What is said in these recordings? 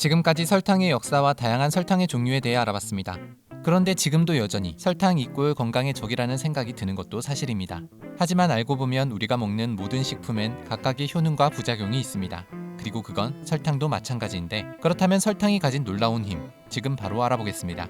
지금까지 설탕의 역사와 다양한 설탕의 종류에 대해 알아봤습니다. 그런데 지금도 여전히 설탕 이꼴 건강의 적이라는 생각이 드는 것도 사실입니다. 하지만 알고 보면 우리가 먹는 모든 식품엔 각각의 효능과 부작용이 있습니다. 그리고 그건 설탕도 마찬가지인데, 그렇다면 설탕이 가진 놀라운 힘, 지금 바로 알아보겠습니다.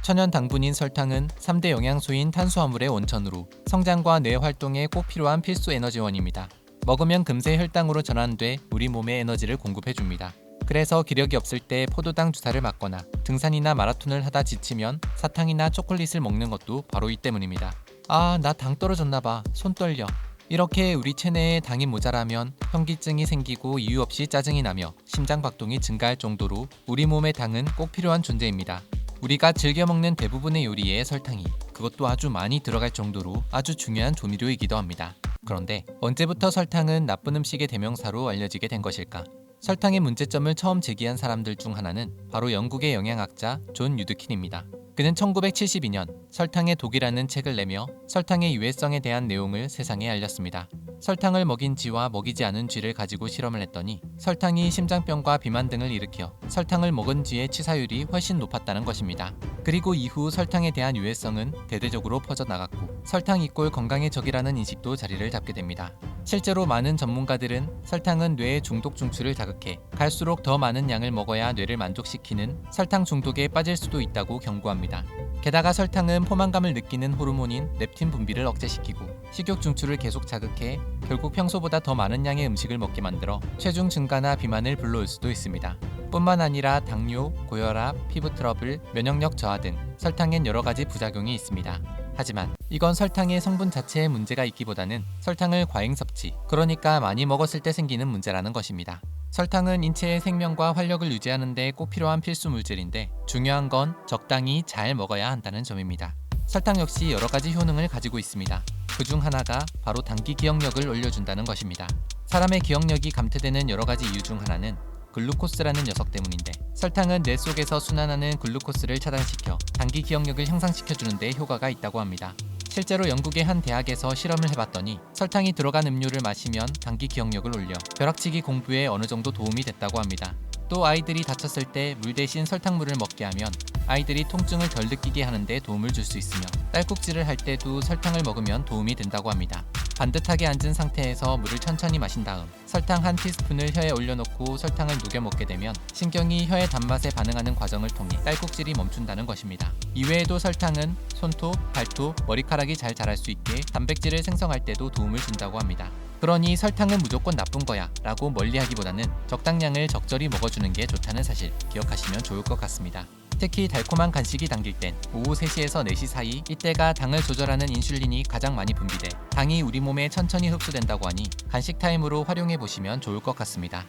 천연 당분인 설탕은 3대 영양소인 탄수화물의 원천으로 성장과 뇌 활동에 꼭 필요한 필수 에너지원입니다. 먹으면 금세 혈당으로 전환돼 우리 몸에 에너지를 공급해줍니다. 그래서 기력이 없을 때 포도당 주사를 맞거나 등산이나 마라톤을 하다 지치면 사탕이나 초콜릿을 먹는 것도 바로 이 때문입니다. 아, 나 당 떨어졌나봐. 손 떨려. 이렇게 우리 체내에 당이 모자라면 현기증이 생기고 이유 없이 짜증이 나며 심장박동이 증가할 정도로 우리 몸에 당은 꼭 필요한 존재입니다. 우리가 즐겨 먹는 대부분의 요리에 설탕이, 그것도 아주 많이 들어갈 정도로 아주 중요한 조미료이기도 합니다. 그런데 언제부터 설탕은 나쁜 음식의 대명사로 알려지게 된 것일까? 설탕의 문제점을 처음 제기한 사람들 중 하나는 바로 영국의 영양학자 존 유드킨입니다. 그는 1972년 설탕의 독이라는 책을 내며 설탕의 유해성에 대한 내용을 세상에 알렸습니다. 설탕을 먹인 쥐와 먹이지 않은 쥐를 가지고 실험을 했더니 설탕이 심장병과 비만 등을 일으켜 설탕을 먹은 쥐의 치사율이 훨씬 높았다는 것입니다. 그리고 이후 설탕에 대한 유해성은 대대적으로 퍼져나갔고 설탕 이꼴 건강의 적이라는 인식도 자리를 잡게 됩니다. 실제로 많은 전문가들은 설탕은 뇌의 중독 중추를 자극해 갈수록 더 많은 양을 먹어야 뇌를 만족시키는 설탕 중독에 빠질 수도 있다고 경고합니다. 게다가 설탕은 포만감을 느끼는 호르몬인 렙틴 분비를 억제시키고 식욕 중추를 계속 자극해 결국 평소보다 더 많은 양의 음식을 먹게 만들어 체중 증가나 비만을 불러올 수도 있습니다. 뿐만 아니라 당뇨, 고혈압, 피부 트러블, 면역력 저하 등 설탕엔 여러 가지 부작용이 있습니다. 하지만 이건 설탕의 성분 자체에 문제가 있기보다는 설탕을 과잉 섭취, 그러니까 많이 먹었을 때 생기는 문제라는 것입니다. 설탕은 인체의 생명과 활력을 유지하는 데 꼭 필요한 필수 물질인데 중요한 건 적당히 잘 먹어야 한다는 점입니다. 설탕 역시 여러 가지 효능을 가지고 있습니다. 그중 하나가 바로 단기 기억력을 올려준다는 것입니다. 사람의 기억력이 감퇴되는 여러 가지 이유 중 하나는 글루코스라는 녀석 때문인데, 설탕은 뇌 속에서 순환하는 글루코스를 차단시켜 단기 기억력을 향상시켜주는 데 효과가 있다고 합니다. 실제로 영국의 한 대학에서 실험을 해봤더니 설탕이 들어간 음료를 마시면 단기 기억력을 올려 벼락치기 공부에 어느 정도 도움이 됐다고 합니다. 또 아이들이 다쳤을 때 물 대신 설탕물을 먹게 하면 아이들이 통증을 덜 느끼게 하는 데 도움을 줄 수 있으며 딸꾹질을 할 때도 설탕을 먹으면 도움이 된다고 합니다. 반듯하게 앉은 상태에서 물을 천천히 마신 다음 설탕 한 티스푼을 혀에 올려놓고 설탕을 녹여 먹게 되면 신경이 혀의 단맛에 반응하는 과정을 통해 딸꾹질이 멈춘다는 것입니다. 이외에도 설탕은 손톱, 발톱, 머리카락이 잘 자랄 수 있게 단백질을 생성할 때도 도움을 준다고 합니다. 그러니 설탕은 무조건 나쁜 거야 라고 멀리하기보다는 적당량을 적절히 먹어주는 게 좋다는 사실 기억하시면 좋을 것 같습니다. 특히 달콤한 간식이 당길 땐 오후 3시에서 4시 사이, 이때가 당을 조절하는 인슐린이 가장 많이 분비돼 당이 우리 몸에 천천히 흡수된다고 하니 간식 타임으로 활용해 보시면 좋을 것 같습니다.